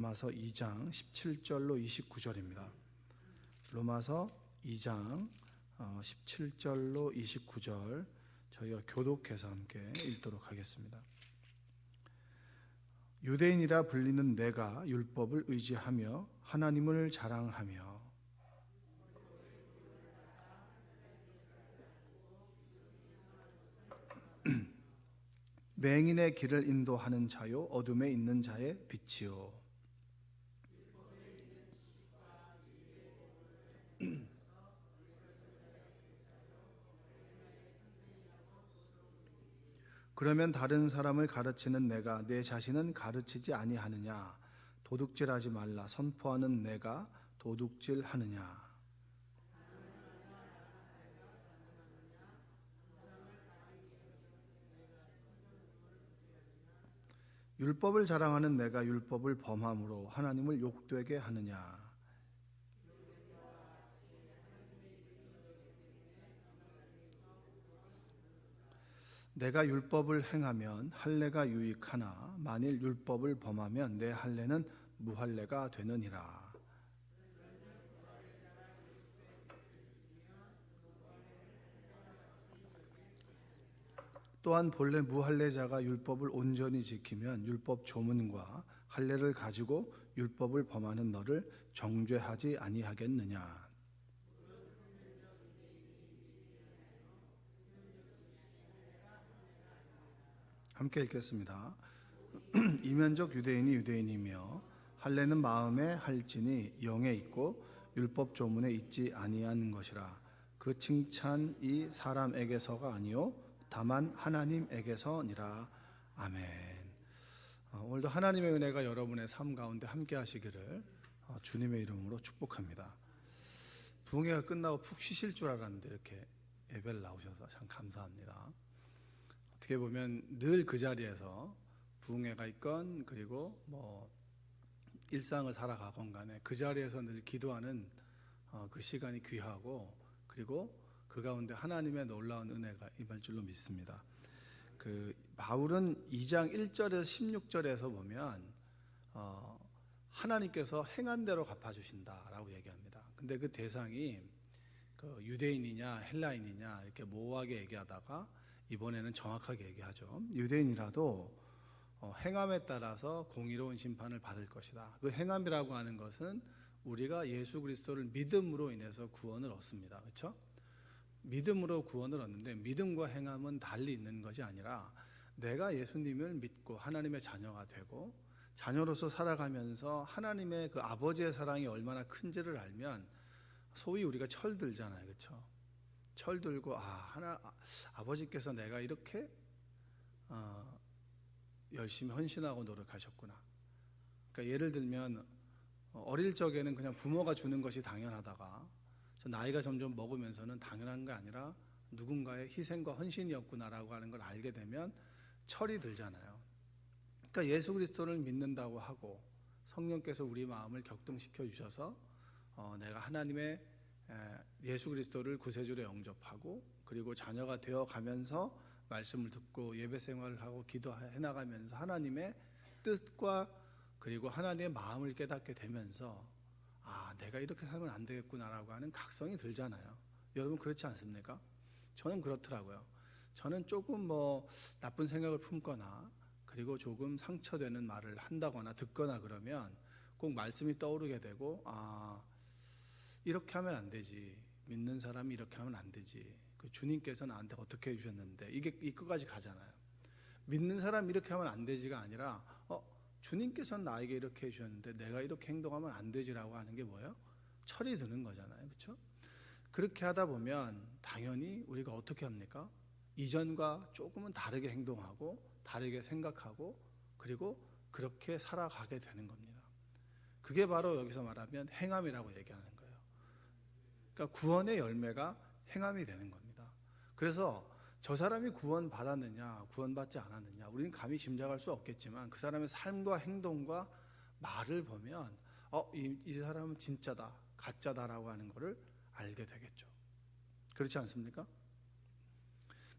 로마서 2장 17절로 29절입니다. 로마서 2장 17절로 29절 저희가 교독해서 함께 읽도록 하겠습니다. 유대인이라 불리는 내가 율법을 의지하며 하나님을 자랑하며 맹인의 길을 인도하는 자요 어둠에 있는 자의 빛이요 그러면 다른 사람을 가르치는 내가 내 자신은 가르치지 아니하느냐? 도둑질하지 말라 선포하는 내가 도둑질하느냐? 율법을 자랑하는 내가 율법을 범함으로 하나님을 욕되게 하느냐? 내가 율법을 행하면 할례가 유익하나 만일 율법을 범하면 내 할례는 무할례가 되느니라. 또한 본래 무할례자가 율법을 온전히 지키면 율법 조문과 할례를 가지고 율법을 범하는 너를 정죄하지 아니하겠느냐. 함께 읽겠습니다. 이면적 유대인이 유대인이며 할례는 마음에 할지니 영에 있고 율법 조문에 있지 아니한 것이라. 그 칭찬이 사람에게서가 아니요 다만 하나님에게서니라. 아멘. 오늘도 하나님의 은혜가 여러분의 삶 가운데 함께 하시기를 주님의 이름으로 축복합니다. 부흥회가 끝나고 푹 쉬실 줄 알았는데 이렇게 예배를 나오셔서 참 감사합니다. 어떻게 보면 늘 그 자리에서 부흥회가 있건 그리고 일상을 살아가건 간에 그 자리에서 늘 기도하는 그 시간이 귀하고 그리고 그 가운데 하나님의 놀라운 은혜가 임할 줄로 믿습니다. 그 바울은 2장 1절에서 16절에서 보면 하나님께서 행한 대로 갚아주신다라고 얘기합니다. 근데 그 대상이 그 유대인이냐 헬라인이냐 이렇게 모호하게 얘기하다가 이번에는 정확하게 얘기하죠. 유대인이라도 행함에 따라서 공의로운 심판을 받을 것이다. 그 행함이라고 하는 것은 우리가 예수 그리스도를 믿음으로 인해서 구원을 얻습니다. 그렇죠? 믿음으로 구원을 얻는데 믿음과 행함은 달리 있는 것이 아니라 내가 예수님을 믿고 하나님의 자녀가 되고 자녀로서 살아가면서 하나님의 그 아버지의 사랑이 얼마나 큰지를 알면 소위 우리가 철들잖아요. 그렇죠? 철들고 아버지께서 내가 이렇게 열심히 헌신하고 노력하셨구나. 그러니까 예를 들면 어릴 적에는 그냥 부모가 주는 것이 당연하다가 나이가 점점 먹으면서는 당연한 게 아니라 누군가의 희생과 헌신이었구나라고 하는 걸 알게 되면 철이 들잖아요. 그러니까 예수 그리스도를 믿는다고 하고 성령께서 우리 마음을 격동시켜 주셔서 내가 하나님의 예수 그리스도를 구세주로 영접하고 그리고 자녀가 되어 가면서 말씀을 듣고 예배 생활을 하고 기도해 나가면서 하나님의 뜻과 그리고 하나님의 마음을 깨닫게 되면서 내가 이렇게 살면 안 되겠구나라고 하는 각성이 들잖아요. 여러분 그렇지 않습니까? 저는 그렇더라고요. 저는 조금 나쁜 생각을 품거나 그리고 조금 상처되는 말을 한다거나 듣거나 그러면 꼭 말씀이 떠오르게 되고 이렇게 하면 안 되지. 믿는 사람이 이렇게 하면 안 되지. 그 주님께서 나한테 어떻게 해주셨는데 이게 이끝까지 가잖아요. 믿는 사람이 이렇게 하면 안 되지가 아니라 주님께서는 나에게 이렇게 해주셨는데 내가 이렇게 행동하면 안 되지라고 하는 게 뭐예요? 철이 드는 거잖아요. 그렇죠? 그렇게 하다 보면 당연히 우리가 어떻게 합니까? 이전과 조금은 다르게 행동하고 다르게 생각하고 그리고 그렇게 살아가게 되는 겁니다. 그게 바로 여기서 말하면 행함이라고 얘기하는 거예요. 그러니까 구원의 열매가 행함이 되는 겁니다. 그래서 저 사람이 구원받았느냐 구원받지 않았느냐 우리는 감히 짐작할 수 없겠지만 그 사람의 삶과 행동과 말을 보면 이 사람은 진짜다 가짜다라고 하는 것을 알게 되겠죠. 그렇지 않습니까?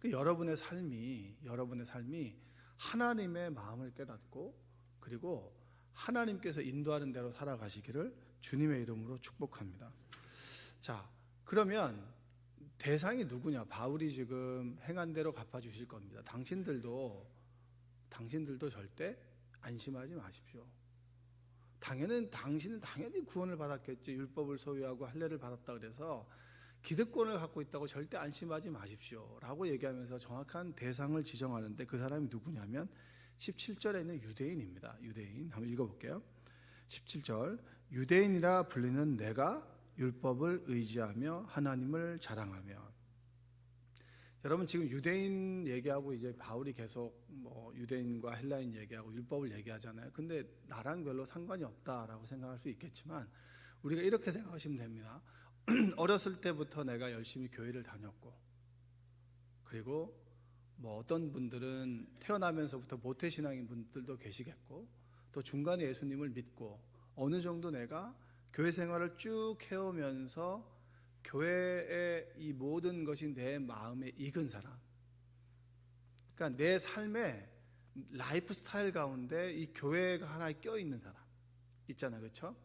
여러분의 삶이 하나님의 마음을 깨닫고 그리고 하나님께서 인도하는 대로 살아가시기를 주님의 이름으로 축복합니다. 자, 그러면 대상이 누구냐? 바울이 지금 행한 대로 갚아주실 겁니다. 당신들도 절대 안심하지 마십시오. 당신은 당연히 구원을 받았겠지. 율법을 소유하고 할례를 받았다 그래서 기득권을 갖고 있다고 절대 안심하지 마십시오 라고 얘기하면서 정확한 대상을 지정하는데, 그 사람이 누구냐면 17절에 있는 유대인입니다. 유대인 한번 읽어볼게요. 17절, 유대인이라 불리는 내가 율법을 의지하며 하나님을 자랑하며. 여러분, 지금 유대인 얘기하고 이제 바울이 계속 뭐 유대인과 헬라인 얘기하고 율법을 얘기하잖아요. 근데 나랑 별로 상관이 없다라고 생각할 수 있겠지만, 우리가 이렇게 생각하시면 됩니다. 어렸을 때부터 내가 열심히 교회를 다녔고, 그리고 뭐 어떤 분들은 태어나면서부터 모태신앙인 분들도 계시겠고, 또 중간에 예수님을 믿고 어느 정도 내가 교회 생활을 쭉 해오면서 교회의 이 모든 것이 내 마음에 익은 사람, 그러니까 내 삶의 라이프 스타일 가운데 이 교회가 하나에 껴있는 사람 있잖아요. 그렇죠?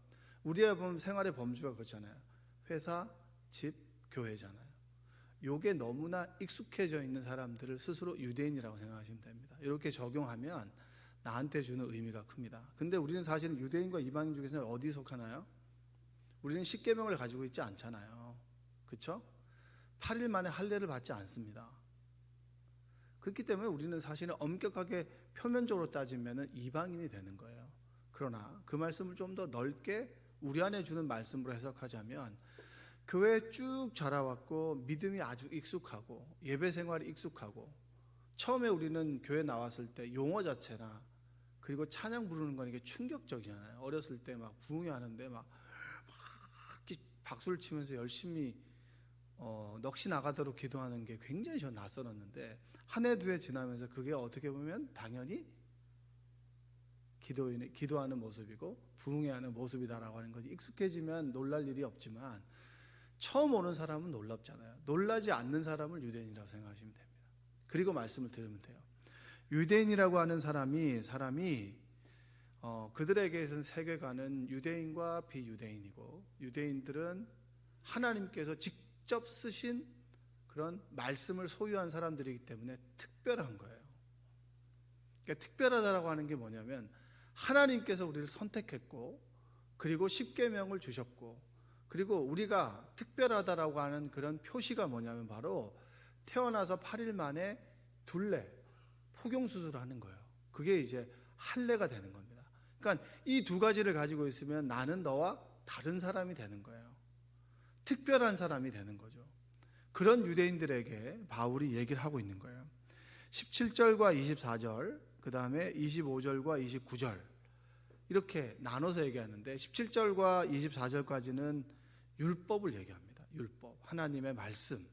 우리의 생활의 범주가 그렇잖아요. 회사, 집, 교회잖아요. 요게 너무나 익숙해져 있는 사람들을 스스로 유대인이라고 생각하시면 됩니다. 이렇게 적용하면 나한테 주는 의미가 큽니다. 근데 우리는 사실은 유대인과 이방인 중에서는 어디 속하나요? 우리는 십계명을 가지고 있지 않잖아요. 그렇죠? 8일 만에 할례를 받지 않습니다. 그렇기 때문에 우리는 사실은 엄격하게 표면적으로 따지면 이방인이 되는 거예요. 그러나 그 말씀을 좀 더 넓게 우리 안에 주는 말씀으로 해석하자면, 교회에 쭉 자라왔고 믿음이 아주 익숙하고 예배 생활이 익숙하고, 처음에 우리는 교회 나왔을 때 용어 자체나 그리고 찬양 부르는 건 이게 충격적이잖아요. 어렸을 때 막 부흥회 하는데 막 박수를 치면서 열심히 넋이 나가도록 기도하는 게 굉장히 저 낯설었는데, 한 해 두 해 지나면서 그게 어떻게 보면 당연히 기도하는 모습이고 부흥회하는 모습이다라고 하는 것이 익숙해지면 놀랄 일이 없지만, 처음 오는 사람은 놀랍잖아요. 놀라지 않는 사람을 유대인이라고 생각하시면 됩니다. 그리고 말씀을 들으면 돼요. 유대인이라고 하는 사람이 그들에게서는 세계관은 유대인과 비유대인이고, 유대인들은 하나님께서 직접 쓰신 그런 말씀을 소유한 사람들이기 때문에 특별한 거예요. 그러니까 특별하다라고 하는 게 뭐냐면, 하나님께서 우리를 선택했고, 그리고 십계명을 주셨고, 그리고 우리가 특별하다라고 하는 그런 표시가 뭐냐면 바로 태어나서 8일 만에 둘레 포경수술을 하는 거예요. 그게 이제 할례가 되는 겁니다. 그러니까 이 두 가지를 가지고 있으면 나는 너와 다른 사람이 되는 거예요. 특별한 사람이 되는 거죠. 그런 유대인들에게 바울이 얘기를 하고 있는 거예요. 17절과 24절, 그 다음에 25절과 29절 이렇게 나눠서 얘기하는데, 17절과 24절까지는 율법을 얘기합니다. 율법, 하나님의 말씀.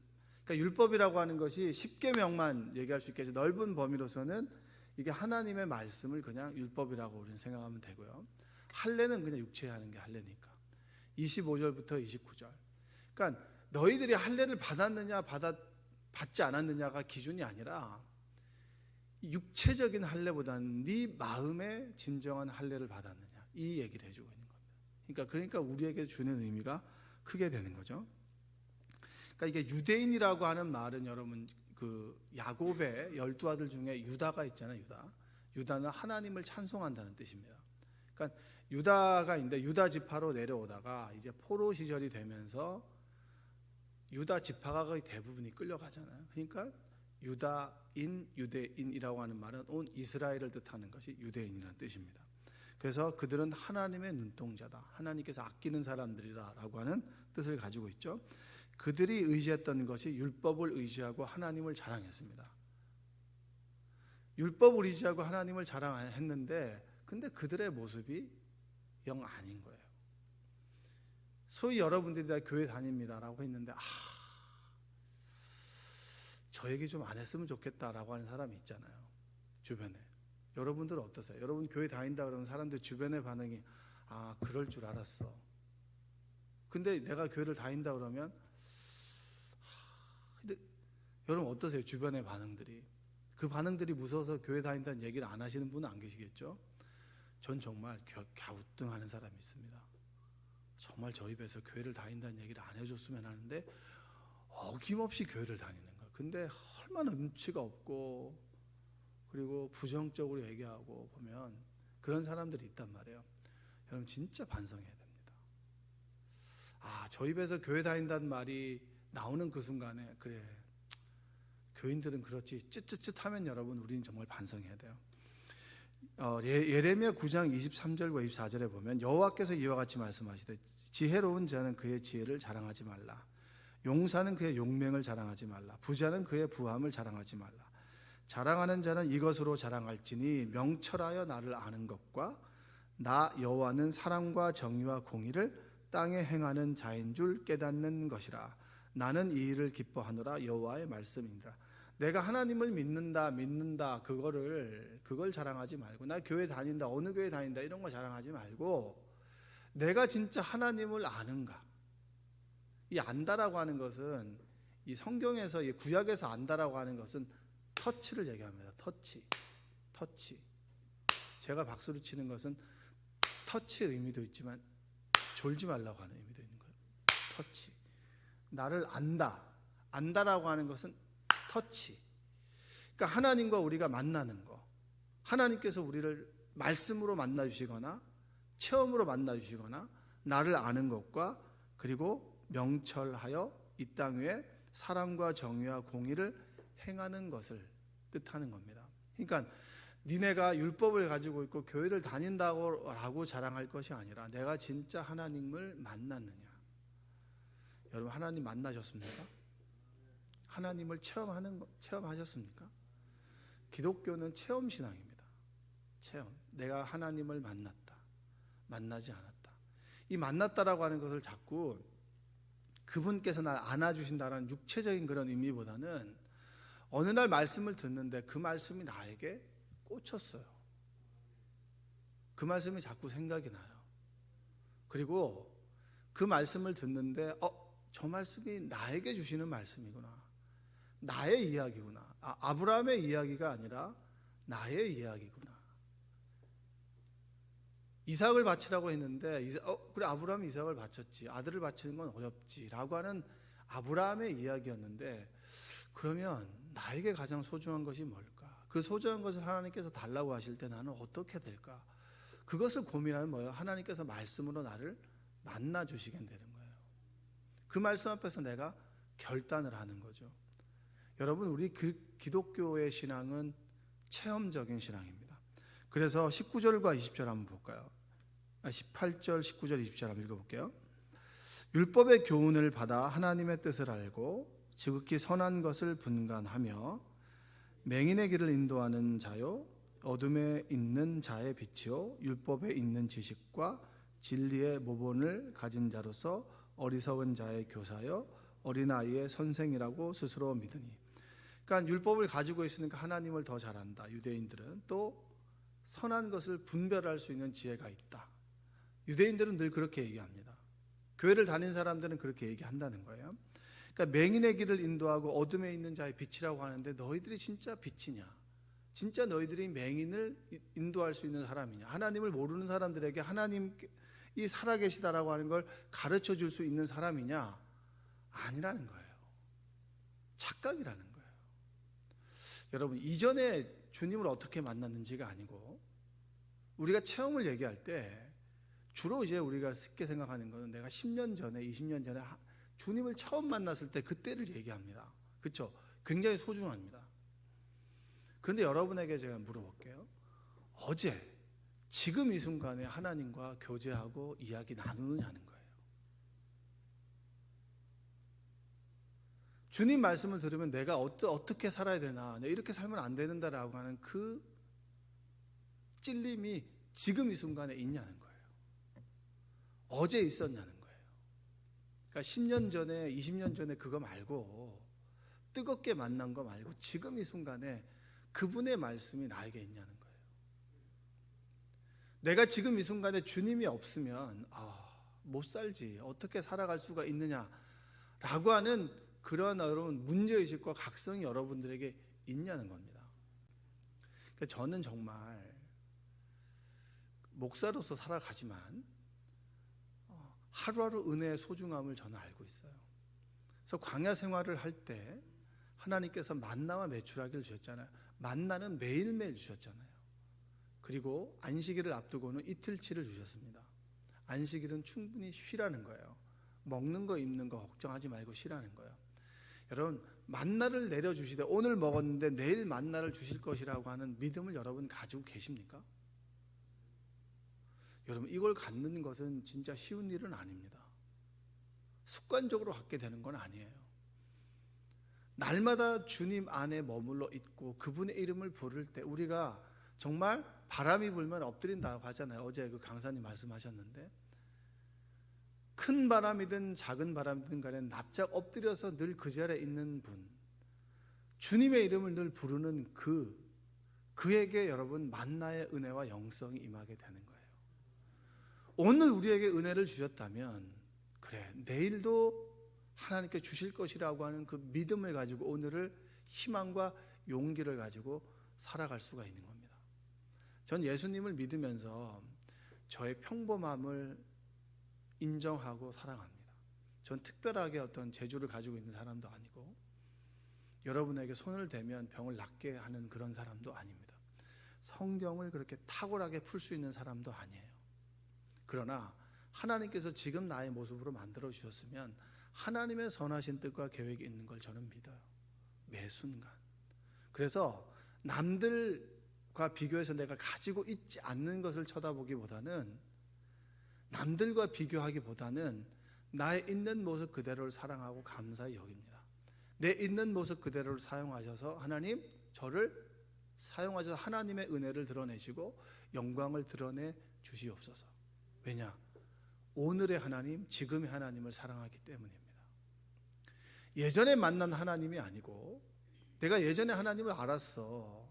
그러니까 율법이라고 하는 것이 십계명만 얘기할 수 있겠죠. 넓은 범위로서는 이게 하나님의 말씀을 그냥 율법이라고 우리는 생각하면 되고요. 할례는 그냥 육체에 하는 게 할례니까. 25절부터 29절. 그러니까 너희들이 할례를 받았느냐 받지 않았느냐가 기준이 아니라, 육체적인 할례보다는 네 마음의 진정한 할례를 받았느냐, 이 얘기를 해주고 있는 겁니다. 그러니까 우리에게 주는 의미가 크게 되는 거죠. 그러니까 이게 유대인이라고 하는 말은, 여러분 그 야곱의 12아들 중에 유다가 있잖아요. 유다는 하나님을 찬송한다는 뜻입니다. 그러니까 유다가 있는데, 유다 지파로 내려오다가 이제 포로 시절이 되면서 유다 지파가 거의 대부분이 끌려가잖아요. 그러니까 유대인이라고 하는 말은 온 이스라엘을 뜻하는 것이 유대인이라는 뜻입니다. 그래서 그들은 하나님의 눈동자다, 하나님께서 아끼는 사람들이다라고 하는 뜻을 가지고 있죠. 그들이 의지했던 것이 율법을 의지하고 하나님을 자랑했습니다. 율법을 의지하고 하나님을 자랑했는데, 근데 그들의 모습이 영 아닌 거예요. 소위 여러분들이 다 교회 다닙니다라고 했는데, 저 얘기 좀 안 했으면 좋겠다라고 하는 사람이 있잖아요, 주변에. 여러분들은 어떠세요? 여러분 교회 다닌다 그러면 사람들 주변의 반응이 그럴 줄 알았어. 근데 내가 교회를 다닌다 그러면 근데 여러분 어떠세요? 주변의 반응들이. 그 반응들이 무서워서 교회 다닌다는 얘기를 안 하시는 분은 안 계시겠죠? 전 정말 갸우뚱하는 사람이 있습니다. 정말 저희 입에서 교회를 다닌다는 얘기를 안 해줬으면 하는데 어김없이 교회를 다니는 거예요. 근데 얼마나 눈치가 없고 그리고 부정적으로 얘기하고 보면 그런 사람들이 있단 말이에요. 여러분 진짜 반성해야 됩니다. 저 입에서 교회 다닌다는 말이 나오는 그 순간에 그래 교인들은 그렇지 쯧쯧쯧 하면 여러분 우리는 정말 반성해야 돼요. 예레미야 9장 23절과 24절에 보면 여호와께서 이와 같이 말씀하시되 지혜로운 자는 그의 지혜를 자랑하지 말라. 용사는 그의 용맹을 자랑하지 말라. 부자는 그의 부함을 자랑하지 말라. 자랑하는 자는 이것으로 자랑할지니 명철하여 나를 아는 것과 나 여호와는 사랑과 정의와 공의를 땅에 행하는 자인 줄 깨닫는 것이라. 나는 이 일을 기뻐하노라. 여호와의 말씀이니라. 내가 하나님을 믿는다 그걸 자랑하지 말고 나 교회 다닌다 어느 교회 다닌다 이런 거 자랑하지 말고 내가 진짜 하나님을 아는가. 이 안다라고 하는 것은 이 성경에서 이 구약에서 안다라고 하는 것은 터치를 얘기합니다. 터치. 제가 박수를 치는 것은 터치의 의미도 있지만 졸지 말라고 하는 의미도 있는 거예요. 터치. 나를 안다라고 하는 것은 터치. 그러니까 하나님과 우리가 만나는 거. 하나님께서 우리를 말씀으로 만나 주시거나 체험으로 만나 주시거나 나를 아는 것과 그리고 명철하여 이 땅 위에 사랑과 정의와 공의를 행하는 것을 뜻하는 겁니다. 그러니까 니네가 율법을 가지고 있고 교회를 다닌다고 자랑할 것이 아니라 내가 진짜 하나님을 만났느냐. 여러분 하나님 만나셨습니까? 하나님을 체험하셨습니까? 기독교는 체험 신앙입니다. 체험. 내가 하나님을 만났다. 만나지 않았다. 이 만났다라고 하는 것을 자꾸 그분께서 날 안아주신다는 육체적인 그런 의미보다는 어느 날 말씀을 듣는데 그 말씀이 나에게 꽂혔어요. 그 말씀이 자꾸 생각이 나요. 그리고 그 말씀을 듣는데 저 말씀이 나에게 주시는 말씀이구나. 나의 이야기구나. 아브라함의 이야기가 아니라 나의 이야기구나. 이삭을 바치라고 했는데 그래 아브라함이 이삭을 바쳤지. 아들을 바치는 건 어렵지 라고 하는 아브라함의 이야기였는데 그러면 나에게 가장 소중한 것이 뭘까? 그 소중한 것을 하나님께서 달라고 하실 때 나는 어떻게 될까? 그것을 고민하면 뭐예요? 하나님께서 말씀으로 나를 만나 주시게 되는 거예요. 그 말씀 앞에서 내가 결단을 하는 거죠. 여러분 우리 기독교의 신앙은 체험적인 신앙입니다. 그래서 19절과 20절 한번 볼까요? 18절, 19절, 20절 한번 읽어볼게요. 율법의 교훈을 받아 하나님의 뜻을 알고 지극히 선한 것을 분간하며 맹인의 길을 인도하는 자요 어둠에 있는 자의 빛이요 율법에 있는 지식과 진리의 모본을 가진 자로서 어리석은 자의 교사요 어린아이의 선생이라고 스스로 믿으니. 그러니까 율법을 가지고 있으니까 하나님을 더 잘 안다. 유대인들은 또 선한 것을 분별할 수 있는 지혜가 있다. 유대인들은 늘 그렇게 얘기합니다. 교회를 다닌 사람들은 그렇게 얘기한다는 거예요. 그러니까 맹인의 길을 인도하고 어둠에 있는 자의 빛이라고 하는데 너희들이 진짜 빛이냐? 진짜 너희들이 맹인을 인도할 수 있는 사람이냐? 하나님을 모르는 사람들에게 하나님이 살아계시다라고 하는 걸 가르쳐 줄 수 있는 사람이냐? 아니라는 거예요. 착각이라는 거예요. 여러분 이전에 주님을 어떻게 만났는지가 아니고 우리가 체험을 얘기할 때 주로 이제 우리가 쉽게 생각하는 것은 내가 10년 전에 20년 전에 주님을 처음 만났을 때 그때를 얘기합니다. 그렇죠? 굉장히 소중합니다. 그런데 여러분에게 제가 물어볼게요. 어제 지금 이 순간에 하나님과 교제하고 이야기 나누느냐는 거예요. 주님 말씀을 들으면 내가 어떻게 살아야 되나, 내가 이렇게 살면 안 되는다라고 하는 그 찔림이 지금 이 순간에 있냐는 거예요. 어제 있었냐는 거예요. 그러니까 10년 전에 20년 전에 그거 말고 뜨겁게 만난 거 말고 지금 이 순간에 그분의 말씀이 나에게 있냐는 거예요. 내가 지금 이 순간에 주님이 없으면 못 살지, 어떻게 살아갈 수가 있느냐라고 하는 그런 여러분 문제의식과 각성이 여러분들에게 있냐는 겁니다. 그러니까 저는 정말 목사로서 살아가지만 하루하루 은혜의 소중함을 저는 알고 있어요. 그래서 광야 생활을 할 때 하나님께서 만나와 메추라기를 주셨잖아요. 만나는 매일매일 주셨잖아요. 그리고 안식일을 앞두고는 이틀치를 주셨습니다. 안식일은 충분히 쉬라는 거예요. 먹는 거 입는 거 걱정하지 말고 쉬라는 거예요. 여러분, 만나를 내려주시되 오늘 먹었는데 내일 만나를 주실 것이라고 하는 믿음을 여러분 가지고 계십니까? 여러분, 이걸 갖는 것은 진짜 쉬운 일은 아닙니다. 습관적으로 갖게 되는 건 아니에요. 날마다 주님 안에 머물러 있고 그분의 이름을 부를 때 우리가 정말 바람이 불면 엎드린다고 하잖아요. 어제 그 강사님 말씀하셨는데, 큰 바람이든 작은 바람이든 간에 납작 엎드려서 늘 그 자리에 있는 분, 주님의 이름을 늘 부르는 그에게 여러분 만나의 은혜와 영성이 임하게 되는 거예요. 오늘 우리에게 은혜를 주셨다면 그래, 내일도 하나님께 주실 것이라고 하는 그 믿음을 가지고 오늘을 희망과 용기를 가지고 살아갈 수가 있는 겁니다. 전 예수님을 믿으면서 저의 평범함을 인정하고 사랑합니다. 전 특별하게 어떤 재주를 가지고 있는 사람도 아니고 여러분에게 손을 대면 병을 낫게 하는 그런 사람도 아닙니다. 성경을 그렇게 탁월하게 풀 수 있는 사람도 아니에요. 그러나 하나님께서 지금 나의 모습으로 만들어 주셨으면 하나님의 선하신 뜻과 계획이 있는 걸 저는 믿어요. 매 순간. 그래서 남들과 비교해서 내가 가지고 있지 않는 것을 쳐다보기보다는, 남들과 비교하기보다는 나의 있는 모습 그대로를 사랑하고 감사히 여깁니다. 내 있는 모습 그대로를 사용하셔서 하나님, 저를 사용하셔서 하나님의 은혜를 드러내시고 영광을 드러내 주시옵소서. 왜냐? 오늘의 하나님, 지금의 하나님을 사랑하기 때문입니다. 예전에 만난 하나님이 아니고 내가 예전에 하나님을 알았어,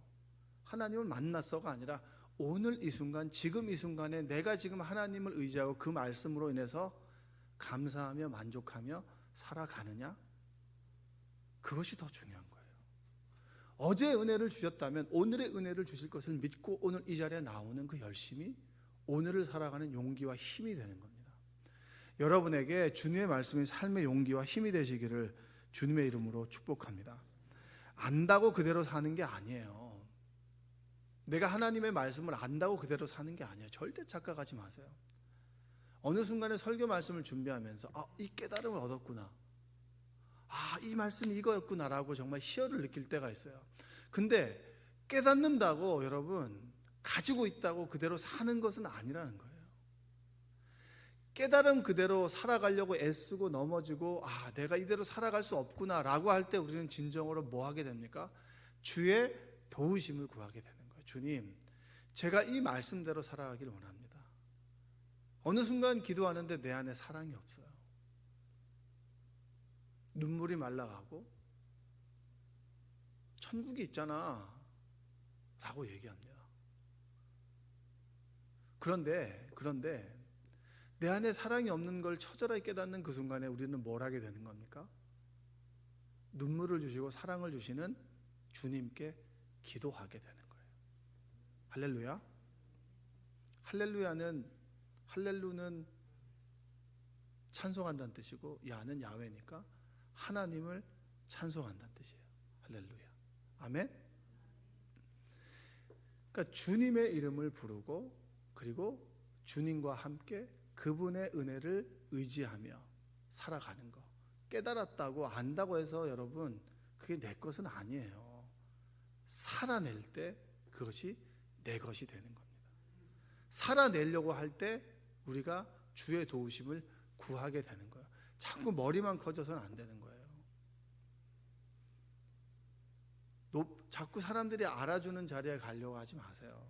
하나님을 만났어가 아니라 오늘 이 순간, 지금 이 순간에 내가 지금 하나님을 의지하고 그 말씀으로 인해서 감사하며 만족하며 살아가느냐? 그것이 더 중요한 거예요. 어제 은혜를 주셨다면 오늘의 은혜를 주실 것을 믿고 오늘 이 자리에 나오는 그 열심이 오늘을 살아가는 용기와 힘이 되는 겁니다. 여러분에게 주님의 말씀이 삶의 용기와 힘이 되시기를 주님의 이름으로 축복합니다. 안다고 그대로 사는 게 아니에요. 내가 하나님의 말씀을 안다고 그대로 사는 게 아니에요. 절대 착각하지 마세요. 어느 순간에 설교 말씀을 준비하면서 이 깨달음을 얻었구나, 이 말씀이 이거였구나 라고 정말 희열을 느낄 때가 있어요. 근데 깨닫는다고 여러분 가지고 있다고 그대로 사는 것은 아니라는 거예요. 깨달음 그대로 살아가려고 애쓰고 넘어지고 내가 이대로 살아갈 수 없구나 라고 할 때 우리는 진정으로 뭐 하게 됩니까? 주의 도우심을 구하게 되는 거예요. 주님, 제가 이 말씀대로 살아가길 원합니다. 어느 순간 기도하는데 내 안에 사랑이 없어요. 눈물이 말라가고 천국이 있잖아 라고 얘기합니다. 그런데 내 안에 사랑이 없는 걸 처절하게 깨닫는 그 순간에 우리는 뭘 하게 되는 겁니까? 눈물을 주시고 사랑을 주시는 주님께 기도하게 되는 거예요. 할렐루야. 할렐루는 찬송한다는 뜻이고 야는 야훼니까 하나님을 찬송한다는 뜻이에요. 할렐루야. 아멘. 그러니까 주님의 이름을 부르고 그리고 주님과 함께 그분의 은혜를 의지하며 살아가는 거. 깨달았다고 안다고 해서 여러분 그게 내 것은 아니에요. 살아낼 때 그것이 내 것이 되는 겁니다. 살아내려고 할 때 우리가 주의 도우심을 구하게 되는 거예요. 자꾸 머리만 커져서는 안 되는 거예요. 자꾸 사람들이 알아주는 자리에 가려고 하지 마세요.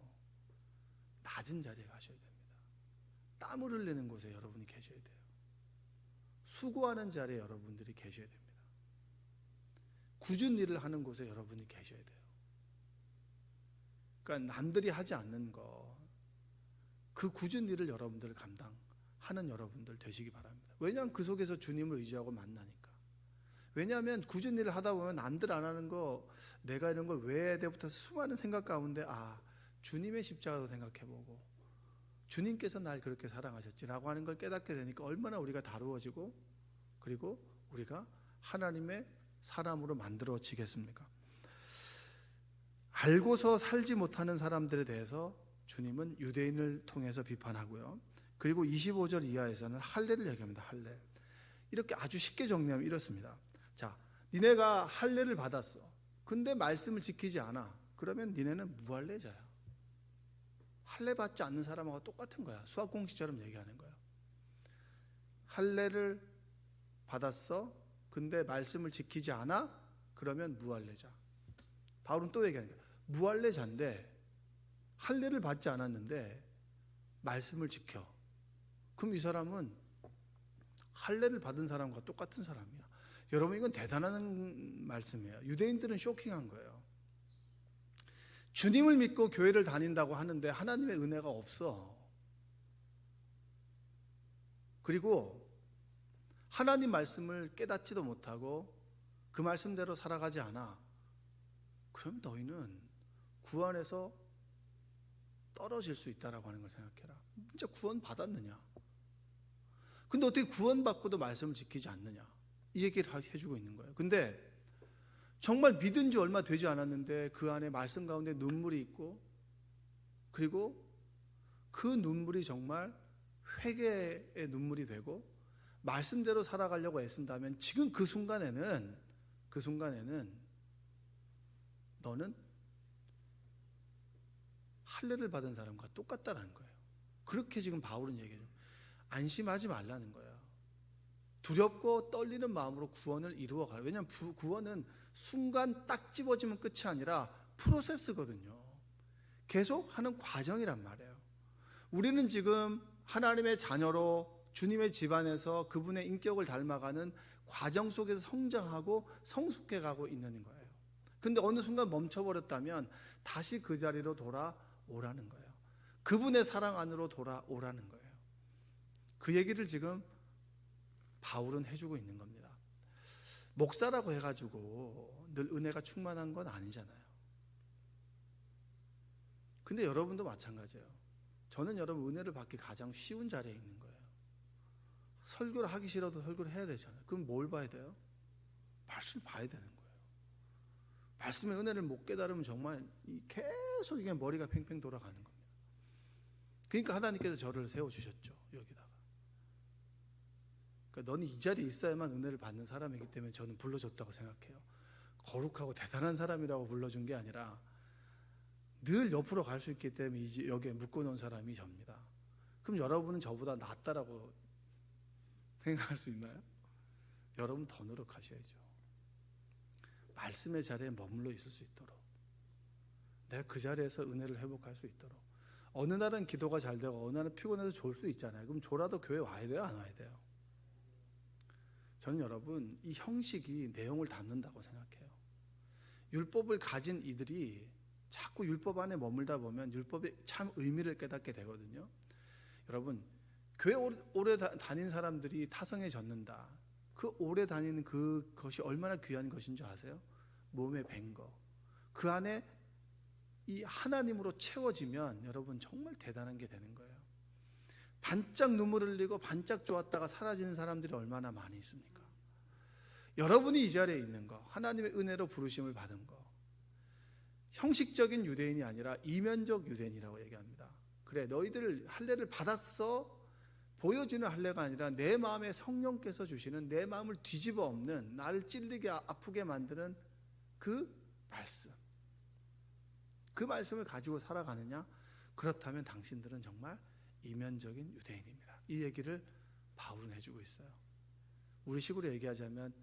낮은 자리에 가셔야 됩니다. 땀을 흘리는 곳에 여러분이 계셔야 돼요. 수고하는 자리에 여러분들이 계셔야 됩니다. 굳은 일을 하는 곳에 여러분이 계셔야 돼요. 그러니까 남들이 하지 않는 그 굳은 일을 여러분들 감당하는 여러분들 되시기 바랍니다. 왜냐하면 그 속에서 주님을 의지하고 만나니까. 왜냐하면 굳은 일을 하다 보면 남들 안 하는 거, 내가 이런 걸 왜 해야 돼부터 수많은 생각 가운데 주님의 십자가도 생각해보고 주님께서 날 그렇게 사랑하셨지라고 하는 걸 깨닫게 되니까 얼마나 우리가 다루어지고 그리고 우리가 하나님의 사람으로 만들어지겠습니까? 알고서 살지 못하는 사람들에 대해서 주님은 유대인을 통해서 비판하고요. 그리고 25절 이하에서는 할례를 얘기합니다. 할례. 이렇게 아주 쉽게 정리하면 이렇습니다. 자, 니네가 할례를 받았어. 근데 말씀을 지키지 않아. 그러면 니네는 무할례자야. 할례 받지 않는 사람하고 똑같은 거야. 수학 공식처럼 얘기하는 거야. 할례를 받았어. 근데 말씀을 지키지 않아? 그러면 무할례자. 바울은 또 얘기하는 거야. 무할례자인데 할례를 받지 않았는데 말씀을 지켜. 그럼 이 사람은 할례를 받은 사람과 똑같은 사람이야. 여러분, 이건 대단한 말씀이에요. 유대인들은 쇼킹한 거예요. 주님을 믿고 교회를 다닌다고 하는데 하나님의 은혜가 없어. 그리고 하나님 말씀을 깨닫지도 못하고 그 말씀대로 살아가지 않아. 그럼 너희는 구원에서 떨어질 수 있다라고 하는 걸 생각해라. 진짜 구원 받았느냐? 근데 어떻게 구원받고도 말씀을 지키지 않느냐? 이 얘기를 해주고 있는 거예요. 근데 정말 믿은 지 얼마 되지 않았는데 그 안에 말씀 가운데 눈물이 있고 그리고 그 눈물이 정말 회개의 눈물이 되고 말씀대로 살아가려고 애쓴다면 지금 그 순간에는 너는 할례를 받은 사람과 똑같다는 거예요. 그렇게 지금 바울은 얘기해요. 안심하지 말라는 거예요. 두렵고 떨리는 마음으로 구원을 이루어가라. 왜냐하면 구원은 순간 딱 집어지면 끝이 아니라 프로세스거든요. 계속 하는 과정이란 말이에요. 우리는 지금 하나님의 자녀로 주님의 집안에서 그분의 인격을 닮아가는 과정 속에서 성장하고 성숙해가고 있는 거예요. 근데 어느 순간 멈춰버렸다면 다시 그 자리로 돌아오라는 거예요. 그분의 사랑 안으로 돌아오라는 거예요. 그 얘기를 지금 바울은 해주고 있는 겁니다. 목사라고 해가지고 늘 은혜가 충만한 건 아니잖아요. 근데 여러분도 마찬가지예요. 저는 여러분 은혜를 받기 가장 쉬운 자리에 있는 거예요. 설교를 하기 싫어도 설교를 해야 되잖아요. 그럼 뭘 봐야 돼요? 말씀을 봐야 되는 거예요. 말씀의 은혜를 못 깨달으면 정말 계속 이게 머리가 팽팽 돌아가는 겁니다. 그러니까 하나님께서 저를 세워주셨죠. 여기다가. 그러니까 너는 이 자리에 있어야만 은혜를 받는 사람이기 때문에 저는 불러줬다고 생각해요. 거룩하고 대단한 사람이라고 불러준 게 아니라 늘 옆으로 갈 수 있기 때문에 이제 여기에 묶어놓은 사람이 접니다. 그럼 여러분은 저보다 낫다라고 생각할 수 있나요? 여러분 더 노력하셔야죠. 말씀의 자리에 머물러 있을 수 있도록, 내가 그 자리에서 은혜를 회복할 수 있도록. 어느 날은 기도가 잘 되고 어느 날은 피곤해서 졸 수 있잖아요. 그럼 졸아도 교회 와야 돼요? 안 와야 돼요? 저는 여러분 이 형식이 내용을 담는다고 생각해요. 율법을 가진 이들이 자꾸 율법 안에 머물다 보면 율법의 참 의미를 깨닫게 되거든요. 여러분, 교회 오래 다닌 사람들이 타성에 젖는다. 그 오래 다니는 그것이 얼마나 귀한 것인 줄 아세요? 몸에 밴 거. 그 안에 이 하나님으로 채워지면 여러분 정말 대단한 게 되는 거예요. 반짝 눈물을 흘리고 반짝 좋았다가 사라지는 사람들이 얼마나 많이 있습니까? 여러분이 이 자리에 있는 거, 하나님의 은혜로 부르심을 받은 거, 형식적인 유대인이 아니라 이면적 유대인이라고 얘기합니다. 그래, 너희들 할례를 받았어. 보여지는 할례가 아니라 내 마음에 성령께서 주시는, 내 마음을 뒤집어 엎는, 나를 찔리게 아프게 만드는 그 말씀, 그 말씀을 가지고 살아가느냐? 그렇다면 당신들은 정말 이면적인 유대인입니다. 이 얘기를 바울은 해주고 있어요. 우리 식으로 얘기하자면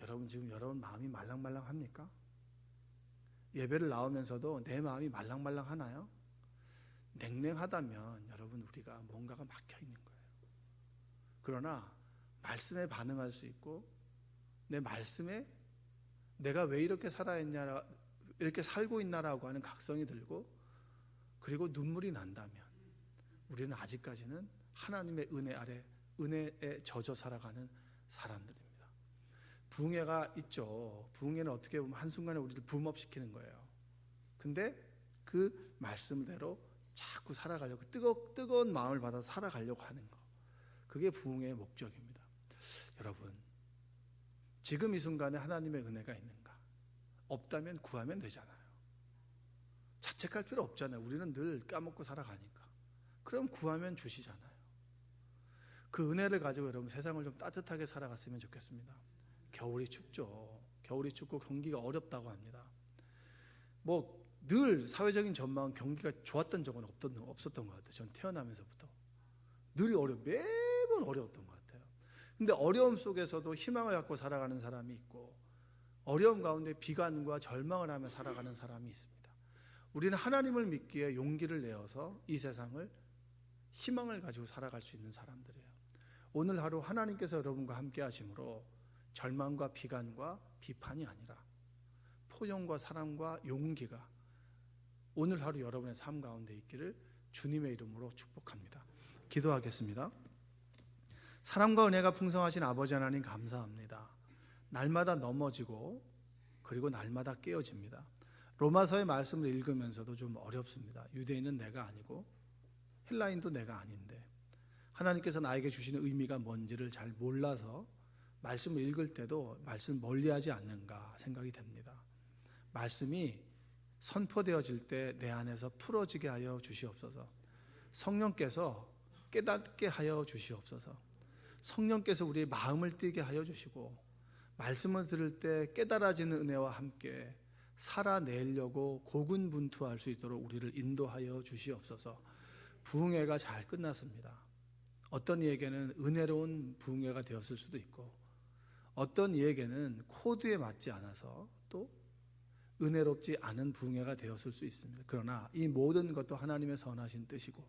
여러분 지금 여러분 마음이 말랑말랑합니까? 예배를 나오면서도 내 마음이 말랑말랑하나요? 냉랭하다면 여러분 우리가 뭔가가 막혀 있는 거예요. 그러나 말씀에 반응할 수 있고 내 말씀에 내가 왜 이렇게 살아있냐, 이렇게 살고 있나라고 하는 각성이 들고 그리고 눈물이 난다면 우리는 아직까지는 하나님의 은혜 아래 은혜에 젖어 살아가는 사람들입니다. 부흥회가 있죠. 부흥회는 어떻게 보면 한순간에 우리를 붐업시키는 거예요. 근데 그 말씀대로 자꾸 살아가려고 뜨거운 마음을 받아 살아가려고 하는 거, 그게 부흥의 목적입니다. 여러분, 지금 이 순간에 하나님의 은혜가 있는가? 없다면 구하면 되잖아요. 자책할 필요 없잖아요. 우리는 늘 까먹고 살아가니까. 그럼 구하면 주시잖아요. 그 은혜를 가지고 여러분 세상을 좀 따뜻하게 살아갔으면 좋겠습니다. 겨울이 춥죠. 겨울이 춥고 경기가 어렵다고 합니다. 뭐 늘 사회적인 전망은 경기가 좋았던 적은 없었던 것 같아요. 전 태어나면서부터 늘 매번 어려웠던 것 같아요. 근데 어려움 속에서도 희망을 갖고 살아가는 사람이 있고, 어려움 가운데 비관과 절망을 하며 살아가는 사람이 있습니다. 우리는 하나님을 믿기에 용기를 내어서 이 세상을 희망을 가지고 살아갈 수 있는 사람들이에요. 오늘 하루 하나님께서 여러분과 함께 하심으로 절망과 비관과 비판이 아니라 포용과 사랑과 용기가 오늘 하루 여러분의 삶 가운데 있기를 주님의 이름으로 축복합니다. 기도하겠습니다. 사랑과 은혜가 풍성하신 아버지 하나님, 감사합니다. 날마다 넘어지고 그리고 날마다 깨어집니다. 로마서의 말씀을 읽으면서도 좀 어렵습니다. 유대인은 내가 아니고 헬라인도 내가 아닌데 하나님께서 나에게 주시는 의미가 뭔지를 잘 몰라서 말씀을 읽을 때도 말씀을 멀리하지 않는가 생각이 됩니다. 말씀이 선포되어질 때 내 안에서 풀어지게 하여 주시옵소서. 성령께서 깨닫게 하여 주시옵소서. 성령께서 우리의 마음을 띄게 하여 주시고, 말씀을 들을 때 깨달아지는 은혜와 함께 살아내려고 고군분투할 수 있도록 우리를 인도하여 주시옵소서. 부흥회가 잘 끝났습니다. 어떤 이에게는 은혜로운 부흥회가 되었을 수도 있고, 어떤 이에게는 코드에 맞지 않아서 또 은혜롭지 않은 부흥회가 되었을 수 있습니다. 그러나 이 모든 것도 하나님의 선하신 뜻이고,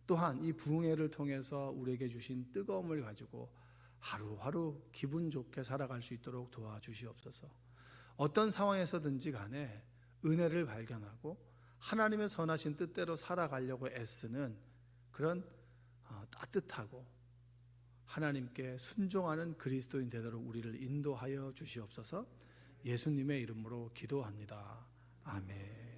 또한 이 부흥회를 통해서 우리에게 주신 뜨거움을 가지고 하루하루 기분 좋게 살아갈 수 있도록 도와주시옵소서. 어떤 상황에서든지 간에 은혜를 발견하고 하나님의 선하신 뜻대로 살아가려고 애쓰는 그런 따뜻하고 하나님께 순종하는 그리스도인 되도록 우리를 인도하여 주시옵소서. 예수님의 이름으로 기도합니다. 아멘.